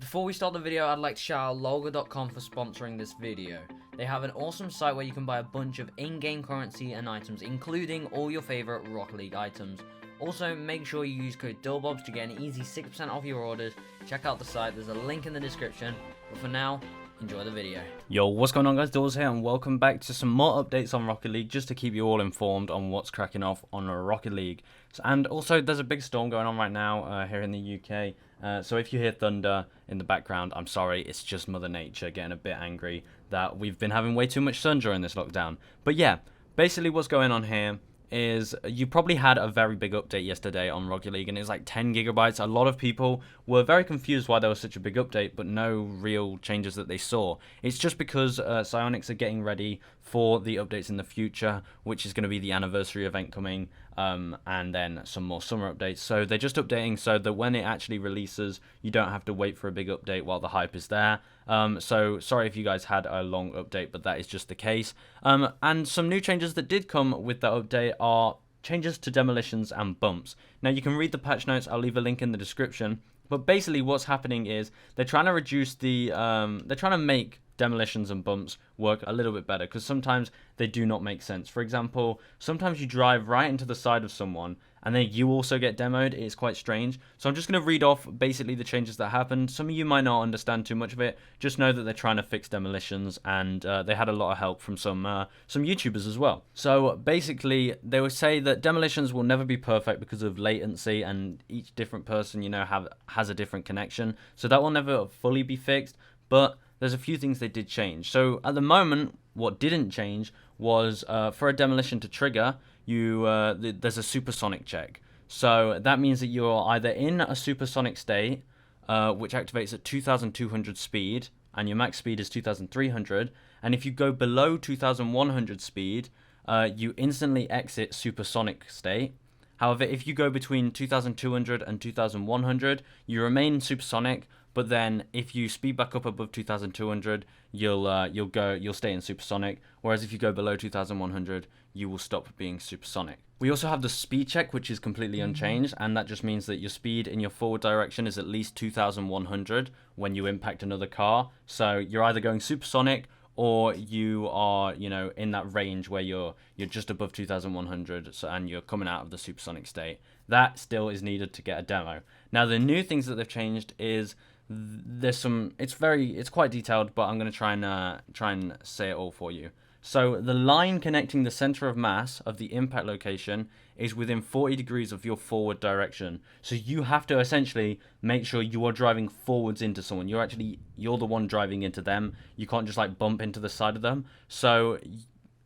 Before we start the video, I'd like to shout out Logo.com for sponsoring this video. They have an awesome site where you can buy a bunch of in-game currency and items, including all your favorite Rocket League items. Also, make sure you use code DILLBOBS to get an easy 6% off your orders. Check out the site, there's a link in the description. But for now, enjoy the video. Yo, what's going on guys, Dills here and welcome back to some more updates on Rocket League, just to keep you all informed on what's cracking off on Rocket League. And also, there's a big storm going on right now here in the UK. So if you hear thunder in the background, I'm sorry, it's just Mother Nature getting a bit angry that we've been having way too much sun during this lockdown. But yeah, basically what's going on here is you probably had a very big update yesterday on Rocket League, and it's like 10 gigabytes. A lot of people were very confused why there was such a big update, but no real changes that they saw. It's just because Psyonix are getting ready for the updates in the future, which is going to be the anniversary event coming, and then some more summer updates. So they're just updating so that when it actually releases, you don't have to wait for a big update while the hype is there. So sorry if you guys had a long update, but that is just the case. And some new changes that did come with that update are changes to demolitions and bumps. Now you can read the patch notes, I'll leave a link in the description. But basically what's happening is they're trying to reduce the, they're trying to make demolitions and bumps work a little bit better, because sometimes they do not make sense. For example, sometimes you drive right into the side of someone and then you also get demoed. It's quite strange. So I'm just going to read off basically the changes that happened. Some of you might not understand too much of it. Just know that they're trying to fix demolitions, and they had a lot of help from some YouTubers as well. So basically, they would say that demolitions will never be perfect because of latency, and each different person, you know, has a different connection. So that will never fully be fixed, but there's a few things they did change. So at the moment, what didn't change was for a demolition to trigger, there's a supersonic check. So that means that you're either in a supersonic state, which activates at 2,200 speed, and your max speed is 2,300. And if you go below 2,100 speed, you instantly exit supersonic state. However, if you go between 2,200 and 2,100, you remain supersonic. But then, if you speed back up above 2,200, you'll stay in supersonic. Whereas if you go below 2,100, you will stop being supersonic. We also have the speed check, which is completely unchanged, and that just means that your speed in your forward direction is at least 2,100 when you impact another car. So you're either going supersonic, or you are, you know, in that range where you're just above 2,100, and you're coming out of the supersonic state. That still is needed to get a demo. Now, the new things that they've changed is there's some. It's quite detailed, but I'm going to try and say it all for you. So the line connecting the center of mass of the impact location is within 40 degrees of your forward direction. So you have to essentially make sure you are driving forwards into someone. You're the one driving into them. You can't just like bump into the side of them. So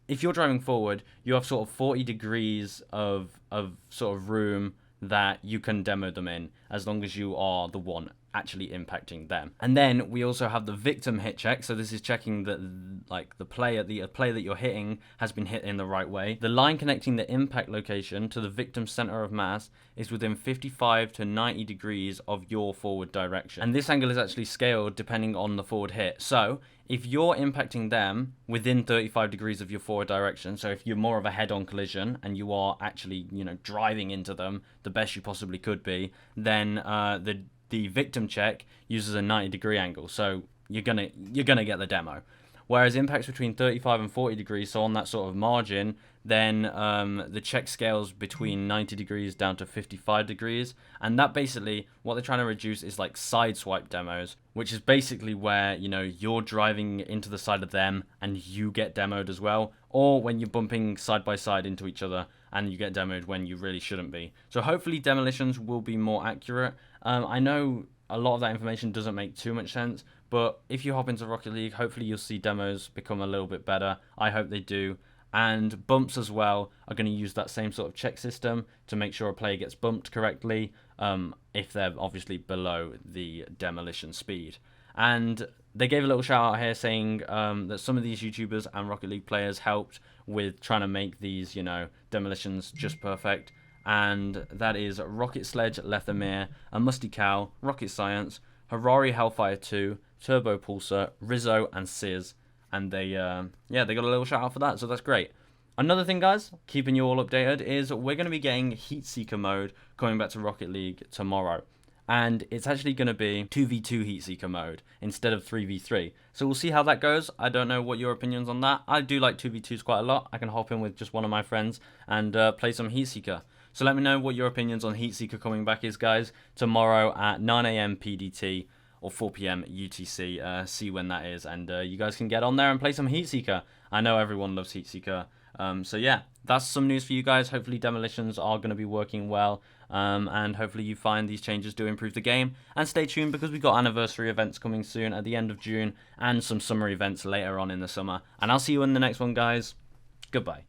if you're driving forward, you have sort of 40 degrees of sort of room that you can demo them in, as long as you are the one actually impacting them. And then we also have the victim hit check. So this is checking that like the player that you're hitting has been hit in the right way. The line connecting the impact location to the victim's center of mass is within 55 to 90 degrees of your forward direction. And this angle is actually scaled depending on the forward hit. So if you're impacting them within 35 degrees of your forward direction, so if you're more of a head-on collision and you are actually, you know, driving into them the best you possibly could be, then the victim check uses a 90-degree angle, so you're gonna get the demo. Whereas impacts between 35 and 40 degrees, so on that sort of margin, then the check scales between 90 degrees down to 55 degrees. And that basically, what they're trying to reduce is like side swipe demos, which is basically where, you know, you're driving into the side of them and you get demoed as well. Or when you're bumping side by side into each other and you get demoed when you really shouldn't be. So hopefully demolitions will be more accurate. I know a lot of that information doesn't make too much sense, but if you hop into Rocket League, hopefully you'll see demos become a little bit better. I hope they do. And bumps as well are going to use that same sort of check system to make sure a player gets bumped correctly, if they're obviously below the demolition speed. And they gave a little shout out here saying that some of these YouTubers and Rocket League players helped with trying to make these, you know, demolitions just perfect. And that is Rocket Sledge, Lethamere, A Musty Cow, Rocket Science, Harari Hellfire 2, Turbo Pulsar, Rizzo, and Sizz. And they got a little shout out for that, so that's great. Another thing, guys, keeping you all updated, is we're going to be getting Heatseeker mode coming back to Rocket League tomorrow. and it's actually going to be 2v2 Heatseeker mode instead of 3v3. So we'll see how that goes. I don't know what your opinions on that. I do like 2v2s quite a lot. I can hop in with just one of my friends and play some Heatseeker. So let me know what your opinions on Heatseeker coming back is, guys. Tomorrow at 9 AM PDT or 4 PM UTC. See when that is, and you guys can get on there and play some Heatseeker. I know everyone loves Heatseeker. So yeah, that's some news for you guys. Hopefully Demolitions are going to be working well, and hopefully you find these changes do improve the game. And stay tuned, because we've got anniversary events coming soon at the end of June and some summer events later on in the summer. And I'll see you in the next one, guys. Goodbye.